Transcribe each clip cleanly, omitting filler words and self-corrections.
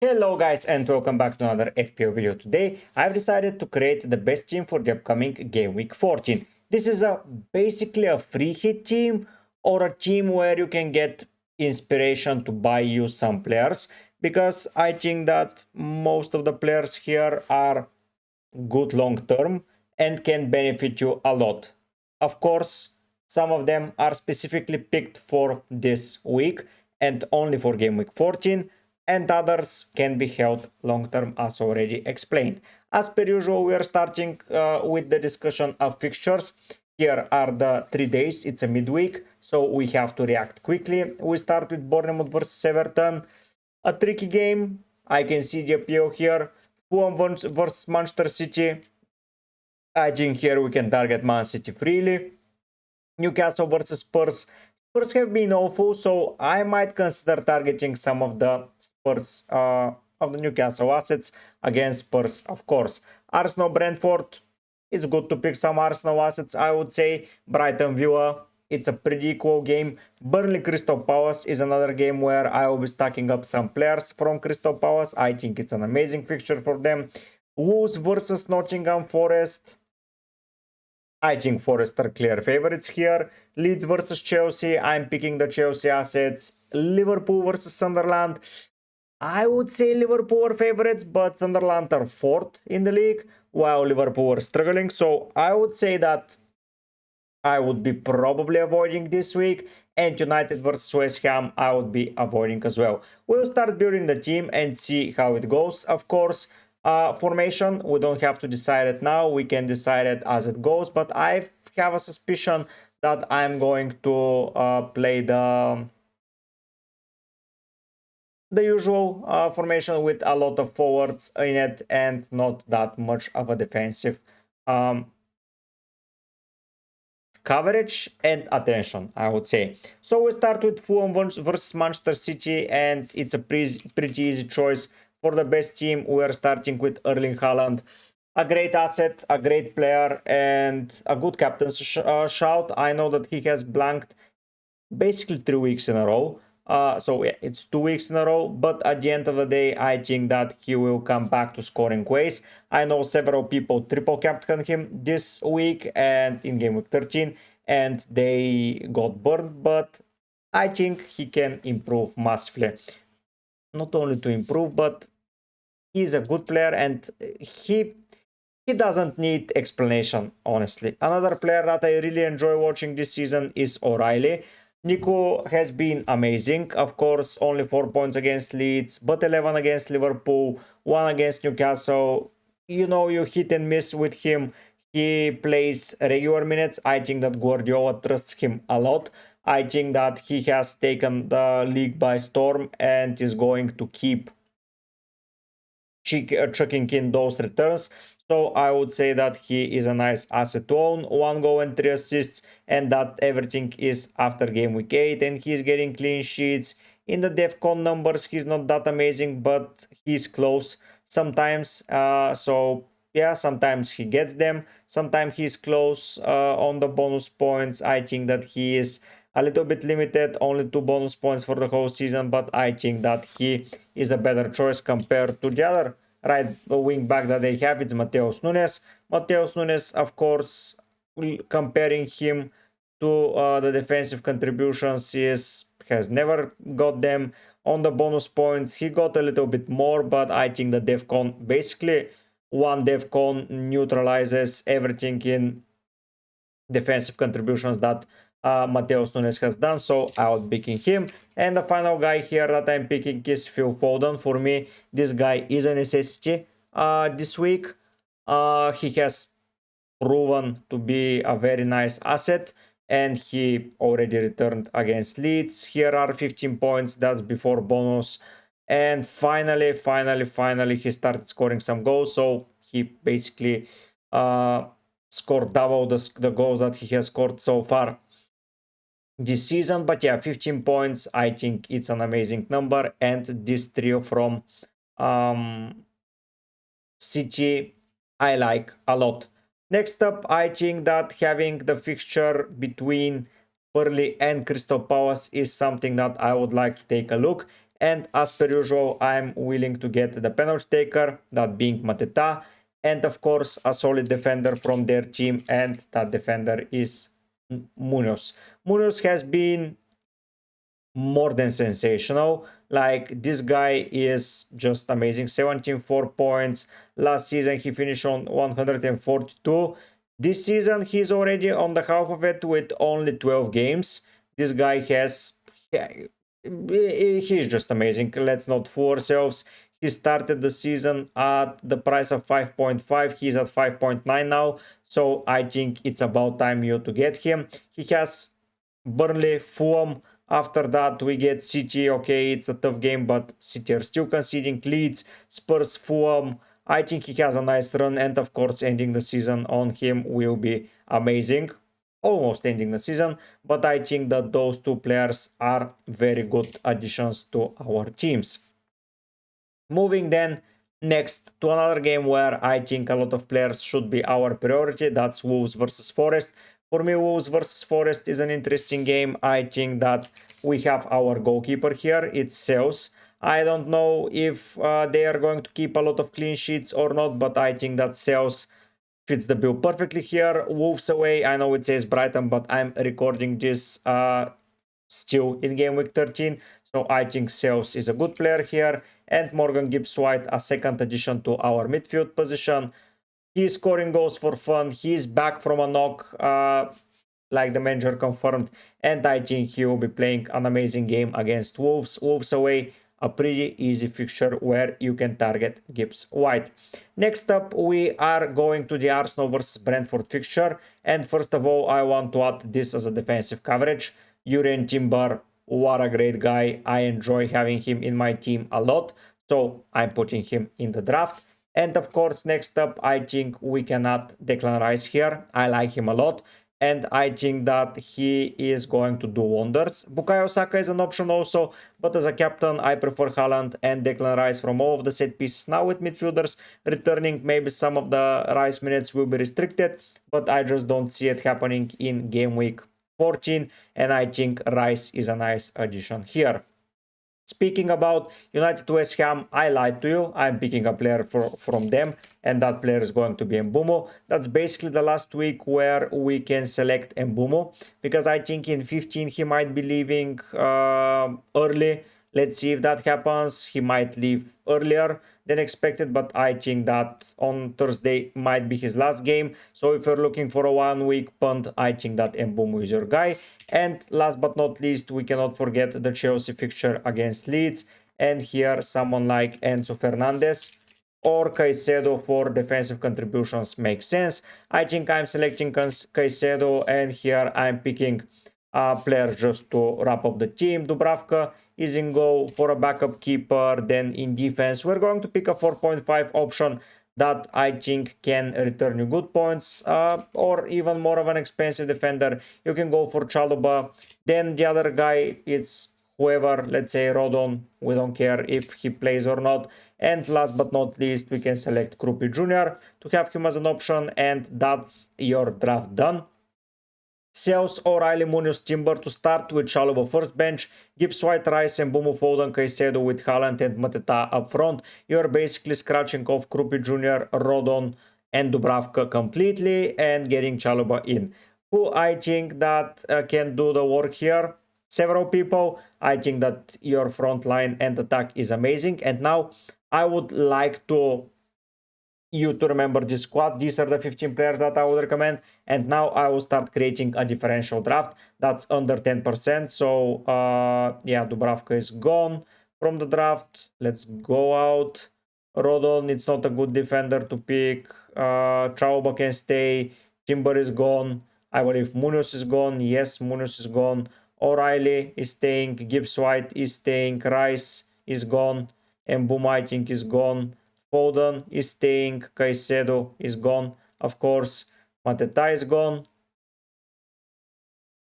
Hello guys and welcome back to another FPL video. Today I've decided to create the best team for the upcoming game week 14. This is basically a free hit team or a team where you can get inspiration to buy you some players, because I think that most of the players here are good long term and can benefit you a lot. Of course, some of them are specifically picked for this week and only for game week 14, and others can be held long term as already explained. As per usual, we are starting with the discussion of fixtures. Here are the 3 days, it's a midweek, so we have to react quickly. We start with Bournemouth versus Everton, a tricky game. I can see the appeal here. Fulham versus Manchester City. I think here we can target Man City freely. Newcastle versus Spurs. Spurs have been awful, so I might consider targeting some of the Spurs of the Newcastle assets against Spurs, of course. Arsenal Brentford. It's good to pick some Arsenal assets, I would say. Brighton Villa. It's a pretty equal game. Burnley Crystal Palace is another game where I will be stacking up some players from Crystal Palace. I think it's an amazing fixture for them. Wolves versus Nottingham Forest. I think Forest are clear favorites here. Leeds versus Chelsea. I'm picking the Chelsea assets. Liverpool versus Sunderland. I would say Liverpool are favorites, but Sunderland are fourth in the league, while Liverpool are struggling. So I would say that I would be probably avoiding this week. And United versus West Ham, I would be avoiding as well. We'll start building the team and see how it goes, of course. Formation, we don't have to decide it now, we can decide it as it goes, but I have a suspicion that I'm going to play the usual formation with a lot of forwards in it and not that much of a defensive coverage and attention, I would say. So we start with Fulham versus Manchester City, and it's a pretty easy choice. For the best team, we are starting with Erling Haaland. A great asset, a great player, and a good captain's shout. I know that he has blanked basically 3 weeks in a row. So yeah, it's 2 weeks in a row, but at the end of the day, I think that he will come back to scoring ways. I know several people triple captained him this week and in game week 13, and they got burned, but I think he can improve massively. Not only to improve, but he's a good player, and he doesn't need explanation, honestly. Another player that I really enjoy watching this season is O'Reilly. Nico has been amazing. Of course, only 4 points against Leeds, but 11 against Liverpool, 1 against Newcastle. You know, you hit and miss with him. He plays regular minutes. I think that Guardiola trusts him a lot. I think that he has taken the league by storm and is going to keep chucking in those returns. So I would say that he is a nice asset to own. 1 goal and 3 assists, and that everything is after game week 8, and he's getting clean sheets. In the DEFCON numbers, he's not that amazing, but he's close sometimes. So yeah, sometimes he gets them, sometimes he's close on the bonus points. I think that he is a little bit limited, only 2 bonus points for the whole season, but I think that he is a better choice compared to the other right wing back that they have. It's Mateus Nunes. Mateus Nunes, of course, comparing him to the defensive contributions, has never got them. On the bonus points, he got a little bit more, but I think the DEFCON, basically one DEFCON neutralizes everything in defensive contributions that Mateus Nunes has done, so I'll be picking him. And the final guy here that I'm picking is Phil Foden. For me, this guy is a necessity this week. He has proven to be a very nice asset, and he already returned against Leeds. Here are 15 points, that's before bonus. And finally, he started scoring some goals, so he basically scored double the goals that he has scored so far this season. But yeah, 15 points, I think it's an amazing number, and this trio from City I like a lot. Next up, I think that having the fixture between Burnley and Crystal Palace is something that I would like to take a look. And as per usual, I'm willing to get the penalty taker, that being Mateta, and of course a solid defender from their team, and that defender is Munoz. Munoz has been more than sensational. Like, this guy is just amazing. 17 points. Last season he finished on 142. This season he's already on the half of it with only 12 games. This guy has, he's just amazing. Let's not fool ourselves. He started the season at the price of 5.5. He's at 5.9 now. So I think it's about time you to get him. He has Burnley, Fulham. After that we get City. Okay, it's a tough game, but City are still conceding. Leeds, Spurs, Fulham. I think he has a nice run, and of course ending the season on him will be amazing. Almost ending the season, but I think that those two players are very good additions to our teams. Moving then next to another game where I think a lot of players should be our priority. That's Wolves versus Forest. For me, Wolves versus Forest is an interesting game. I think that we have our goalkeeper here. It's Sales. I don't know if they are going to keep a lot of clean sheets or not, but I think that Sales fits the bill perfectly here. Wolves away. I know it says Brighton, but I'm recording this still in game week 13. So I think Sales is a good player here. And Morgan Gibbs-White, a second addition to our midfield position. He's scoring goals for fun. He's back from a knock, like the manager confirmed. And I think he will be playing an amazing game against Wolves. Wolves away, a pretty easy fixture where you can target Gibbs-White. Next up, we are going to the Arsenal versus Brentford fixture. And first of all, I want to add this as a defensive coverage. Jurrien Timber, what a great guy. I enjoy having him in my team a lot. So I'm putting him in the draft. And of course, next up, I think we can add Declan Rice here. I like him a lot. And I think that he is going to do wonders. Bukayo Saka is an option also, but as a captain, I prefer Haaland and Declan Rice from all of the set pieces. Now with midfielders returning, maybe some of the Rice minutes will be restricted, but I just don't see it happening in game week 14, and I think Rice is a nice addition here. Speaking about United West Ham, I lied to you. I'm picking a player from them, and that player is going to be Mbeumo. That's basically the last week where we can select Mbeumo, because I think in 15 he might be leaving early. Let's see if that happens. He might leave earlier than expected, but I think that on Thursday might be his last game. So if you're looking for a 1 week punt, I think that Mbeumo is your guy. And last but not least, we cannot forget the Chelsea fixture against Leeds. And here someone like Enzo Fernandez or Caicedo for defensive contributions makes sense. I think I'm selecting Caicedo, and here I'm picking a player just to wrap up the team. Dubravka is in goal for a backup keeper. Then in defense, we're going to pick a 4.5 option that I think can return you good points, or even more of an expensive defender. You can go for Chalobah. Then the other guy, it's whoever, let's say Rodon. We don't care if he plays or not. And last but not least, we can select Krupi Jr. to have him as an option, and that's your draft done. Sales, O'Reilly, Munoz, Timber to start with Chalobah first bench, Gibbs-White, Rice, and Mbeumo, Foden, Caicedo with Haaland and Mateta up front. You're basically scratching off Krupi Jr., Rodon, and Dubravka completely and getting Chalobah in. Who I think that can do the work here? Several people. I think that your front line and attack is amazing. And now I would like you to remember this squad. These are the 15 players that I would recommend, and now I will start creating a differential draft that's under 10%. So yeah, Dubravka is gone from the draft. Let's go out. Rodon, it's not a good defender to pick. Chalobah can stay. Timber is gone. I believe Munoz is gone. Yes, Munoz is gone. O'Reilly is staying. Gibbs-White is staying. Rice is gone. Mbeumo, I think, is gone. Foden is staying. Caicedo is gone. Of course, Mateta is gone.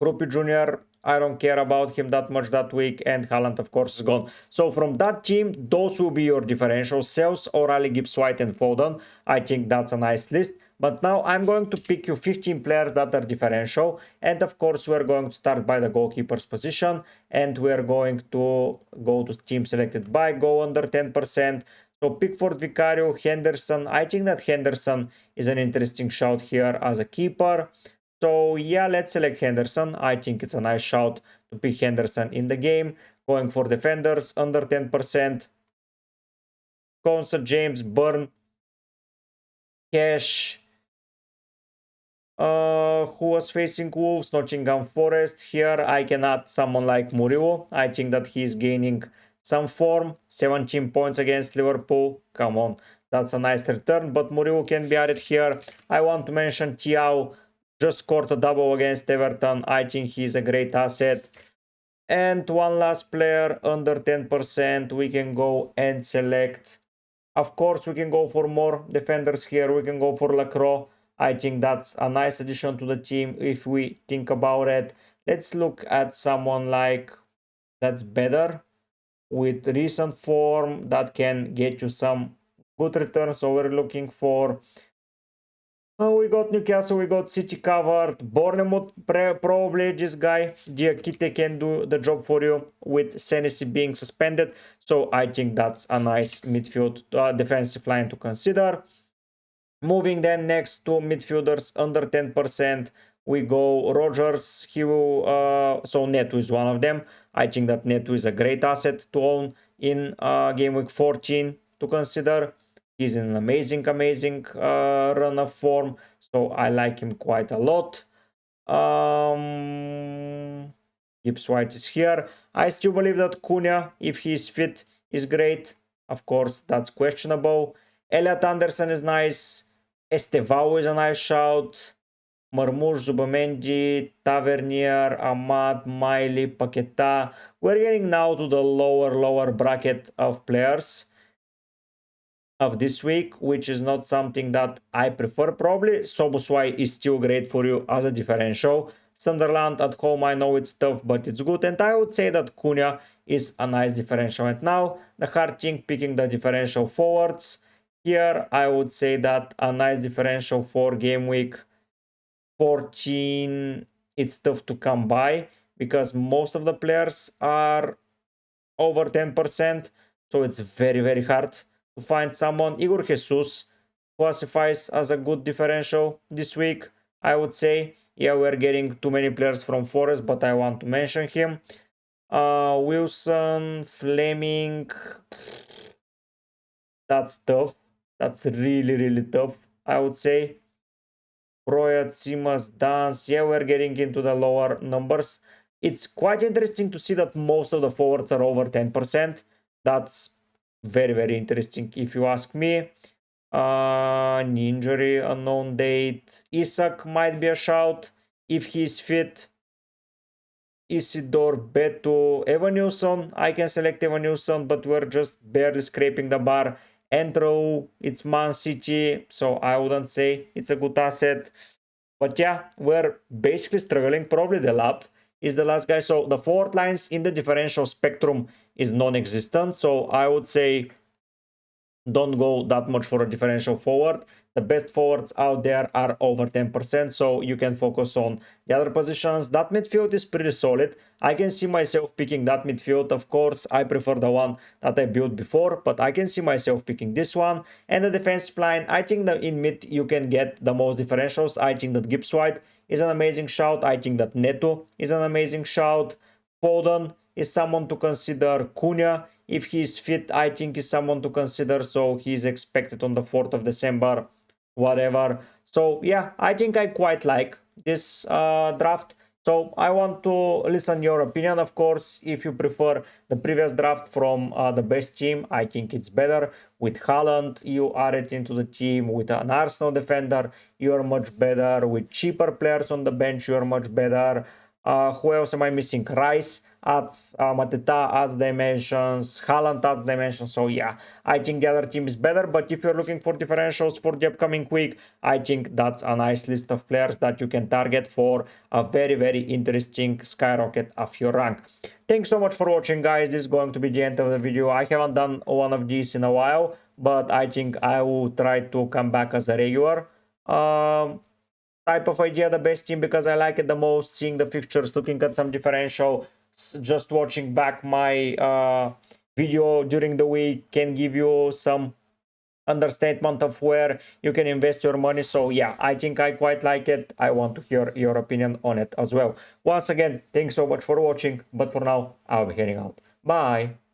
Krupi Jr., I don't care about him that much that week. And Haaland, of course, is gone. So from that team, those will be your differentials. Sales, O'Reilly, Gibbs-White, and Foden. I think that's a nice list. But now I'm going to pick you 15 players that are differential, and of course we're going to start by the goalkeeper's position, and we're going to go to team selected by, go under 10%. So Pickford, Vicario, Henderson. I think that Henderson is an interesting shout here as a keeper. So yeah, let's select Henderson. I think it's a nice shout to pick Henderson in the game. Going for defenders, under 10%. Konsa, James, Burn, Cash. Who was facing Wolves? Nottingham Forest. Here I can add someone like Murillo. I think that he's gaining some form. 17 points against Liverpool. Come on, that's a nice return, but Murillo can be added here. I want to mention Thiaw. Just scored a double against Everton. I think he's a great asset. And one last player under 10%. We can go and select. Of course, we can go for more defenders here. We can go for Lacroix. I think that's a nice addition to the team if we think about it. Let's look at someone like that's better with recent form that can get you some good returns. So we're looking for we got Newcastle, we got City covered. Bournemouth, probably this guy, Diakite, can do the job for you with Senesi being suspended. So I think that's a nice midfield defensive line to consider. Moving then next to midfielders under 10%, we go Rogers. He will, so Neto is one of them. I think that Neto is a great asset to own in game week 14 to consider. He's in an amazing run of form, so I like him quite a lot. Gibbs White is here. I still believe that Cunha, if he's fit, is great. Of course, that's questionable. Elliot Anderson is nice. Estevao is a nice shout. Marmoush, Zubamendi, Tavernier, Ahmad, Miley, Paqueta. We're getting now to the lower bracket of players of this week, which is not something that I prefer probably. Soboswai is still great for you as a differential. Sunderland at home, I know it's tough, but it's good. And I would say that Cunha is a nice differential. And now the hard thing, picking the differential forwards. Here, I would say that a nice differential for game week 14, it's tough to come by because most of the players are over 10%. So it's very hard to find someone. Igor Jesus classifies as a good differential this week, I would say. Yeah, we're getting too many players from Forest, but I want to mention him. Wilson, Fleming, that's tough. That's really tough, I would say. Royat, Simas, Dance. Yeah, we're getting into the lower numbers. It's quite interesting to see that most of the forwards are over 10%. That's very interesting if you ask me. Injury, unknown date. Isak might be a shout if he's fit. Isidore, Beto, Evan Nilsson. I can select Evan Nilsson, but we're just barely scraping the bar. Andrew, it's Man City, so I wouldn't say it's a good asset. But yeah, we're basically struggling. Probably the lab is the last guy. So the forward lines in the differential spectrum is non-existent. So I would say don't go that much for a differential forward. The best forwards out there are over 10%, so you can focus on the other positions. That midfield is pretty solid. I can see myself picking that midfield. Of course, I prefer the one that I built before, but I can see myself picking this one. And the defensive line, I think that in mid you can get the most differentials. I think that Gibbs White is an amazing shout. I think that Neto is an amazing shout. Foden is someone to consider. Cunha, if he's fit, I think is someone to consider. So he's expected on the 4th of December, whatever. So yeah, I think I quite like this draft. So I want to listen your opinion. Of course, if you prefer the previous draft from the best team, I think it's better. With Haaland, you add it into the team. With an Arsenal defender, you are much better. With cheaper players on the bench, you are much better. Who else am I missing? Rice adds Mateta adds dimensions, Haaland adds dimensions. So yeah, I think the other team is better. But if you're looking for differentials for the upcoming week, I think that's a nice list of players that you can target for a very interesting skyrocket of your rank. Thanks so much for watching, guys. This is going to be the end of the video. I haven't done one of these in a while, but I think I will try to come back as a regular. type of idea the best team because I like it the most. Seeing the fixtures, looking at some differential, just watching back my video during the week can give you some understatement of where you can invest your money. So yeah, I think I quite like it. I want to hear your opinion on it as well. Once again, thanks so much for watching, but for now I'll be heading out. Bye.